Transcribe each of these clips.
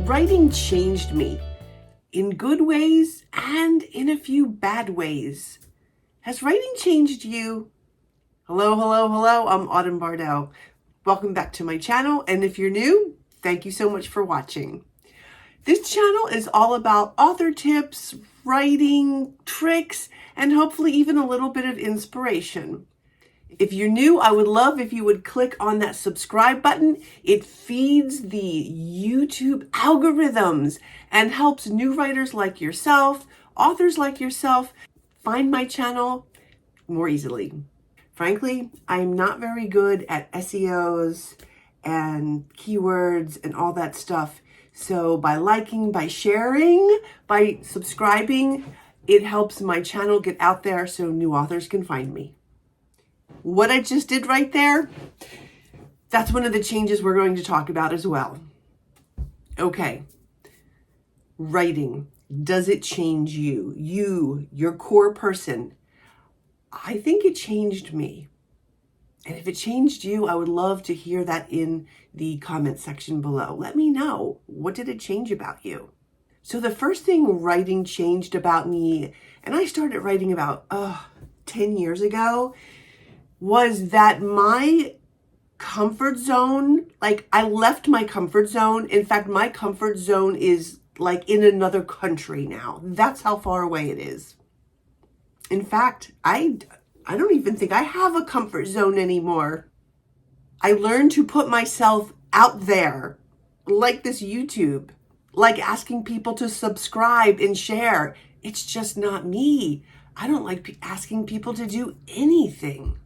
Writing changed me in good ways and in a few bad ways. Has writing changed you? Hello, hello, hello. I'm Autumn Bardell. Welcome back to my channel. And if you're new, thank you so much for watching. This channel is all about author tips, writing, tricks, and hopefully even a little bit of inspiration. If you're new, I would love if you would click on that subscribe button. It feeds the YouTube algorithms and helps new writers like yourself, authors like yourself, find my channel more easily. Frankly, I'm not very good at SEOs and keywords and all that stuff. So by liking, by sharing, by subscribing, it helps my channel get out there so new authors can find me. What I just did right there, that's one of the changes we're going to talk about as well. Okay, writing, does it change you? Your core person. I think it changed me. And if it changed you, I would love to hear that in the comment section below. Let me know, what did it change about you? So the first thing writing changed about me, and I started writing about 10 years ago, was that my comfort zone, I left my comfort zone. In fact, my comfort zone is in another country now. That's how far away it is. In fact, I don't even think I have a comfort zone anymore. I learned to put myself out there, like this YouTube, like asking people to subscribe and share. It's just not me. I don't like asking people to do anything.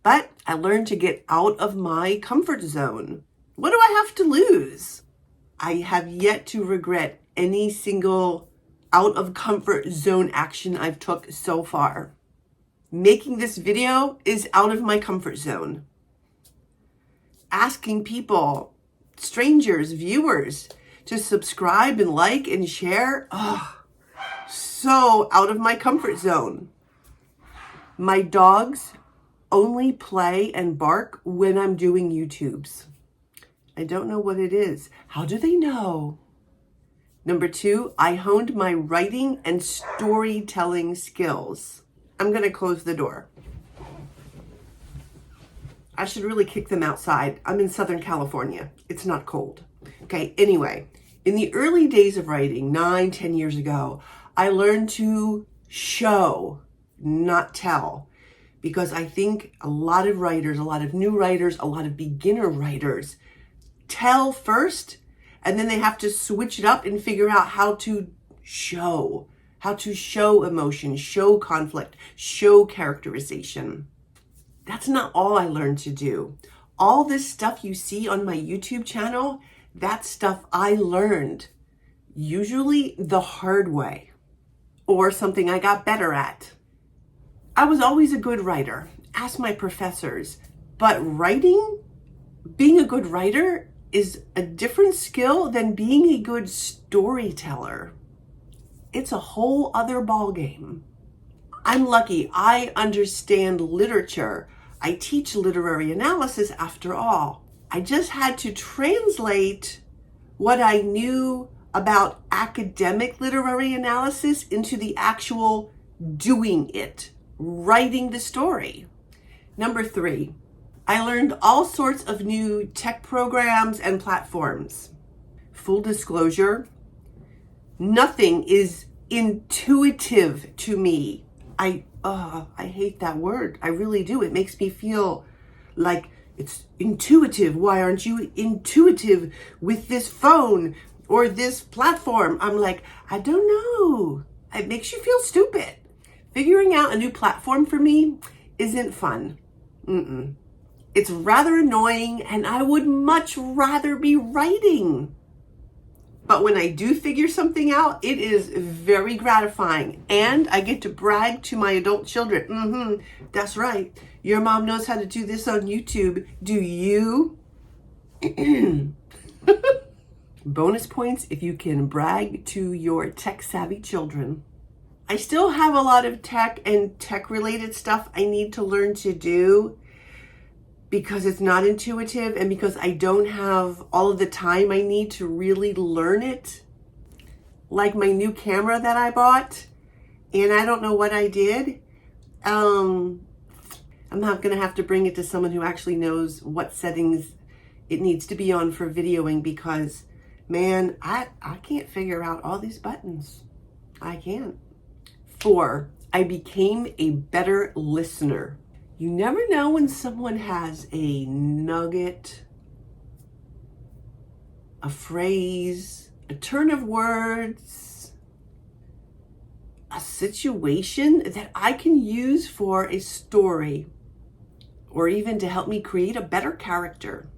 But I learned to get out of my comfort zone. What do I have to lose? I have yet to regret any single out of comfort zone action I've took so far. Making this video is out of my comfort zone. Asking people, strangers, viewers, to subscribe and like and share, so out of my comfort zone. My dogs only play and bark when I'm doing YouTubes. I don't know what it is. How do they know? Number 2, I honed my writing and storytelling skills. I'm going to close the door. I should really kick them outside. I'm in Southern California. It's not cold. Okay, anyway, in the early days of writing, 9-10 years ago, I learned to show, not tell. Because I think a lot of writers, a lot of new writers, a lot of beginner writers tell first, and then they have to switch it up and figure out how to show emotion, show conflict, show characterization. That's not all I learned to do. All this stuff you see on my YouTube channel, that's stuff I learned, usually the hard way, or something I got better at. I was always a good writer, ask my professors, but writing, being a good writer is a different skill than being a good storyteller. It's a whole other ballgame. I'm lucky I understand literature. I teach literary analysis after all. I just had to translate what I knew about academic literary analysis into the actual doing it. Writing the story. Number 3, I learned all sorts of new tech programs and platforms. Full disclosure, nothing is intuitive to me. I hate that word. I really do. It makes me feel like it's intuitive. Why aren't you intuitive with this phone or this platform? I'm like, I don't know. It makes you feel stupid. Figuring out a new platform for me isn't fun. It's rather annoying, and I would much rather be writing. But when I do figure something out, it is very gratifying, and I get to brag to my adult children. That's right. Your mom knows how to do this on YouTube. Do you? Bonus points if you can brag to your tech-savvy children. I still have a lot of tech and tech-related stuff I need to learn to do. because it's not intuitive and because I don't have all of the time I need to really learn it. Like my new camera that I bought, and I don't know what I did. I'm not going to have to bring it to someone who actually knows what settings it needs to be on for videoing, because man, I can't figure out all these buttons. I can't. 4, I became a better listener. You never know when someone has a nugget, a phrase, a turn of words, a situation that I can use for a story, or even to help me create a better character.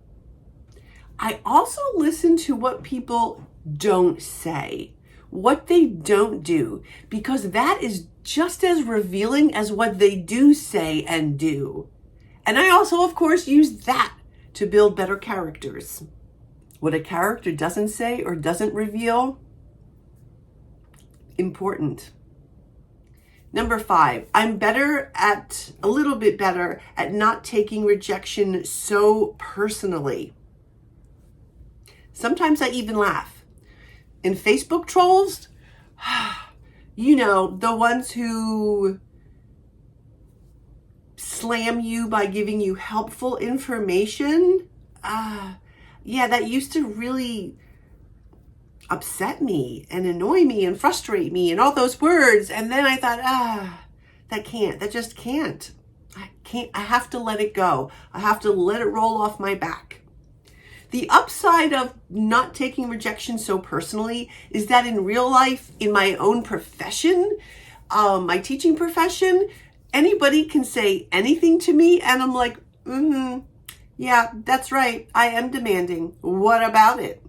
I also listen to what people don't say, what they don't do, because that is just as revealing as what they do say and do. And I also, of course, use that to build better characters. What a character doesn't say or doesn't reveal, important. Number 5, I'm a little bit better at not taking rejection so personally. Sometimes I even laugh. In Facebook trolls, you know, the ones who slam you by giving you helpful information. Yeah, that used to really upset me and annoy me and frustrate me and all those words. And then I thought, that just can't. I have to let it go. I have to let it roll off my back. The upside of not taking rejection so personally is that in real life, in my own profession, my teaching profession, anybody can say anything to me and I'm like, yeah, that's right. I am demanding. What about it?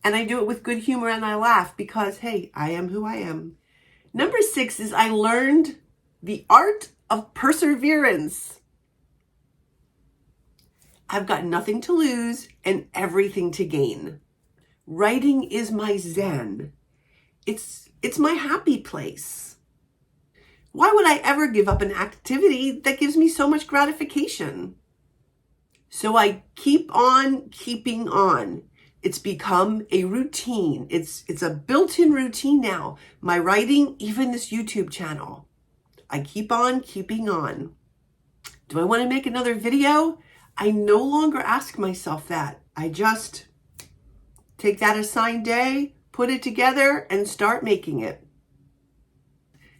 And I do it with good humor and I laugh because, hey, I am who I am. Number 6 is I learned the art of perseverance. I've got nothing to lose and everything to gain. Writing is my zen. It's my happy place. Why would I ever give up an activity that gives me so much gratification? So I keep on keeping on. It's become a routine. It's a built-in routine now. My writing, even this YouTube channel. I keep on keeping on. Do I want to make another video? I no longer ask myself that. I just take that assigned day, put it together, and start making it.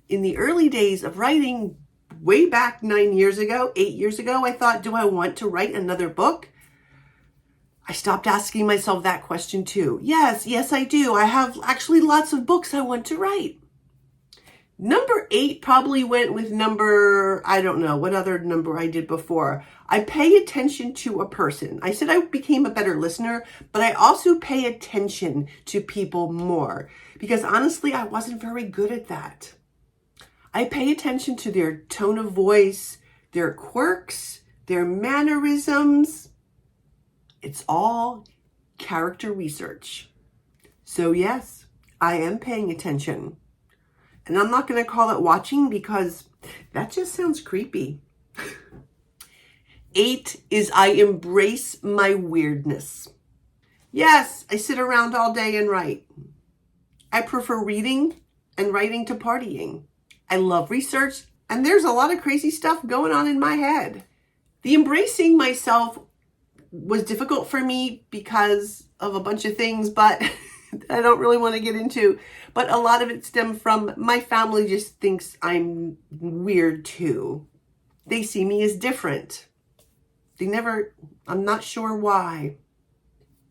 In the early days of writing, way back 8 years ago, I thought, do I want to write another book? I stopped asking myself that question too. Yes, I do. I have actually lots of books I want to write. Number 8 probably went with I don't know what other number I did before. I pay attention to a person. I said I became a better listener, but I also pay attention to people more because honestly, I wasn't very good at that. I pay attention to their tone of voice, their quirks, their mannerisms. It's all character research. So yes, I am paying attention. And I'm not going to call it watching because that just sounds creepy. 8 is I embrace my weirdness. Yes, I sit around all day and write. I prefer reading and writing to partying. I love research, and there's a lot of crazy stuff going on in my head. The embracing myself was difficult for me because of a bunch of things, but I don't really want to get into. But a lot of it stemmed from my family just thinks I'm weird too. They see me as different. I'm not sure why.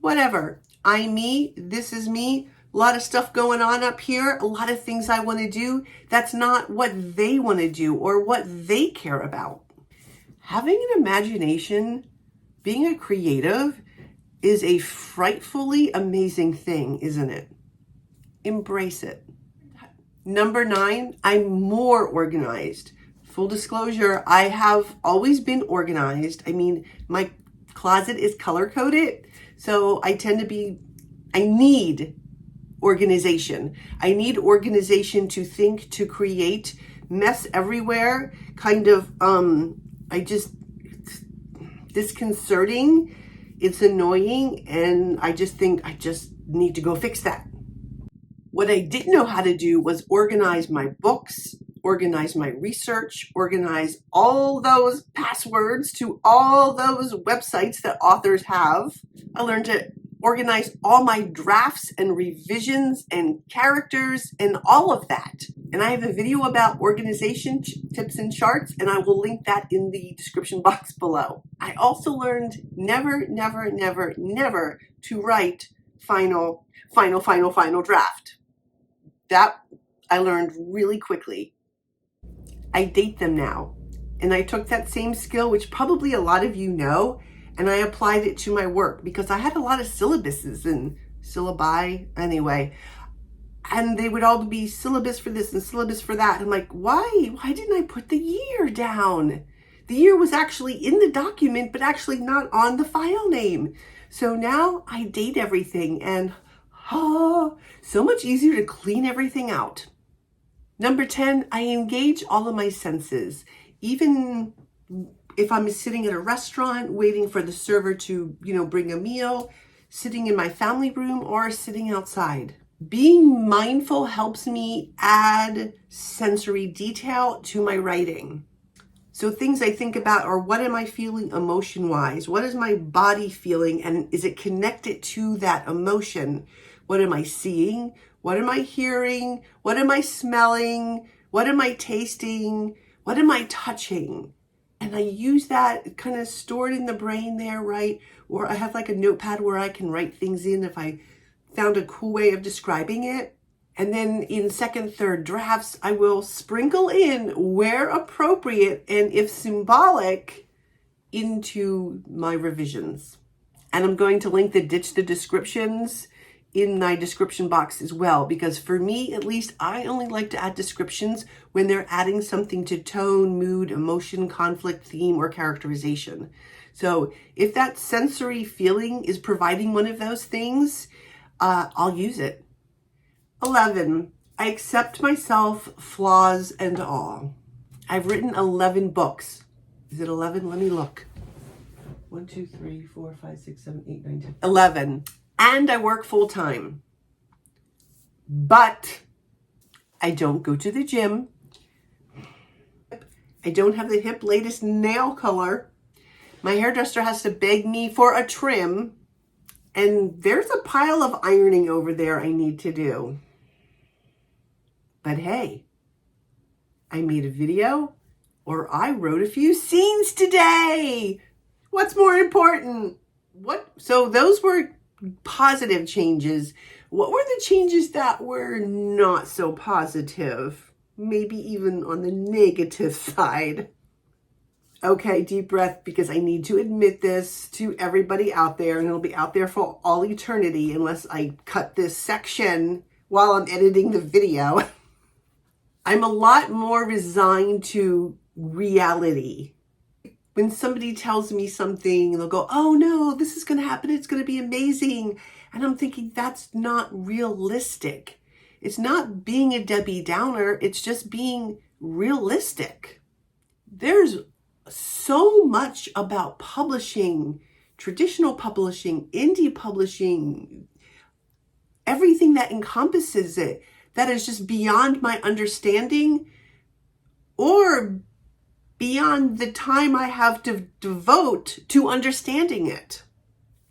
Whatever. I'm me. This is me. A lot of stuff going on up here. A lot of things I want to do. That's not what they want to do or what they care about. Having an imagination, being a creative, is a frightfully amazing thing, isn't it? Embrace it. Number 9, I'm more organized. Full disclosure, I have always been organized. I mean, my closet is color-coded, so I need organization. I need organization to think, to create. Mess everywhere, disconcerting, it's annoying, and I just think I just need to go fix that. What I didn't know how to do was organize my books, organize my research, organize all those passwords to all those websites that authors have. I learned to organize all my drafts and revisions and characters and all of that. And I have a video about organization tips and charts, and I will link that in the description box below. I also learned never, never, never, never to write final draft. That I learned really quickly. I date them now. And I took that same skill, which probably a lot of you know, and I applied it to my work because I had a lot of syllabuses and syllabi anyway. And they would all be syllabus for this and syllabus for that. I'm like, why didn't I put the year down? The year was actually in the document, but actually not on the file name. So now I date everything, and so much easier to clean everything out. Number 10, I engage all of my senses. Even if I'm sitting at a restaurant waiting for the server to, bring a meal, sitting in my family room, or sitting outside. Being mindful helps me add sensory detail to my writing. So things I think about are, what am I feeling emotion-wise? What is my body feeling? And is it connected to that emotion? What am I seeing? What am I hearing? What am I smelling? What am I tasting? What am I touching? And I use that kind of stored in the brain there, right? Or I have like a notepad where I can write things in if I found a cool way of describing it. And then in second, third drafts, I will sprinkle in where appropriate and if symbolic into my revisions. And I'm going to link the ditch the descriptions in my description box as well, because for me, at least, I only like to add descriptions when they're adding something to tone, mood, emotion, conflict, theme, or characterization. So if that sensory feeling is providing one of those things, I'll use it. 11, I accept myself, flaws and all. I've written 11 books. Is it 11? Let me look. 1, 2, 3, 4, 5, 6, 7, 8, 9, 10. 11. And I work full time. But I don't go to the gym. I don't have the hip latest nail color. My hairdresser has to beg me for a trim. And there's a pile of ironing over there I need to do. But hey, I made a video, or I wrote a few scenes today. What's more important? So those were positive changes. What were the changes that were not so positive? Maybe even on the negative side. Okay, deep breath, because I need to admit this to everybody out there, and it'll be out there for all eternity unless I cut this section while I'm editing the video. I'm a lot more resigned to reality. When somebody tells me something, they'll go, oh no, this is going to happen. It's going to be amazing. And I'm thinking, that's not realistic. It's not being a Debbie Downer. It's just being realistic. There's so much about publishing, traditional publishing, indie publishing, everything that encompasses it, that is just beyond my understanding or beyond the time I have to devote to understanding it.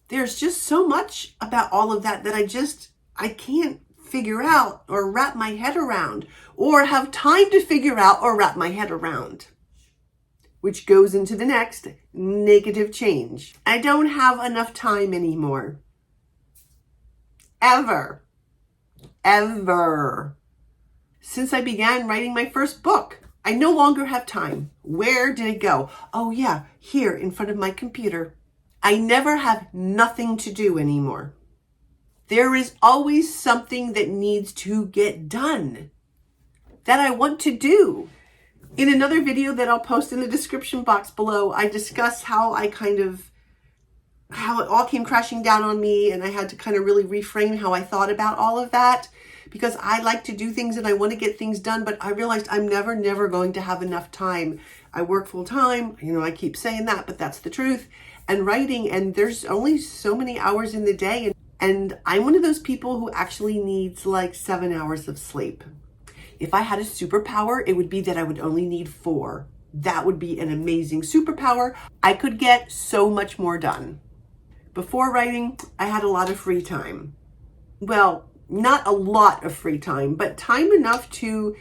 There's just so much about all of that that I can't figure out or wrap my head around, or have time to figure out or wrap my head around. Which goes into the next, negative change. I don't have enough time anymore. Ever. Since I began writing my first book, I no longer have time. Where did it go? Oh yeah, here in front of my computer. I never have nothing to do anymore. There is always something that needs to get done that I want to do. In another video that I'll post in the description box below, I discuss how it all came crashing down on me, and I had to kind of really reframe how I thought about all of that, because I like to do things and I want to get things done, but I realized I'm never going to have enough time. I work full time. I keep saying that, but that's the truth. and writing, and there's only so many hours in the day. And I'm one of those people who actually needs like 7 hours of sleep. If I had a superpower, it would be that I would only need 4. That would be an amazing superpower. I could get so much more done. Before writing, I had a lot of free time. Well, not a lot of free time, but time enough to,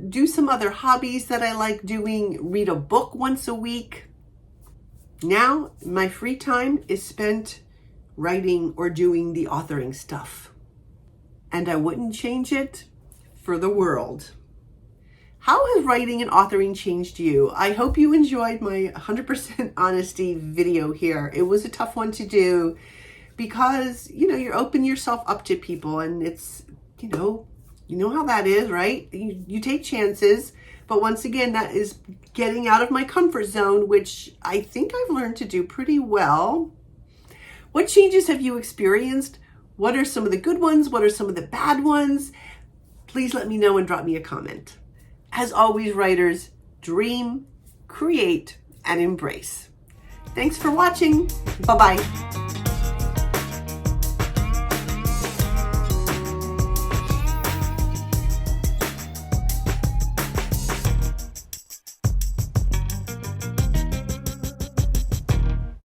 do some other hobbies that I like doing, read a book once a week. Now, my free time is spent writing or doing the authoring stuff. And I wouldn't change it for the world. How has writing and authoring changed you? I hope you enjoyed my 100% honesty video here. It was a tough one to do because, you're opening yourself up to people, and it's, you know how that is, right? You take chances, but once again, that is getting out of my comfort zone, which I think I've learned to do pretty well. What changes have you experienced? What are some of the good ones? What are some of the bad ones? Please let me know and drop me a comment. As always, writers, dream, create, and embrace. Thanks for watching. Bye-bye.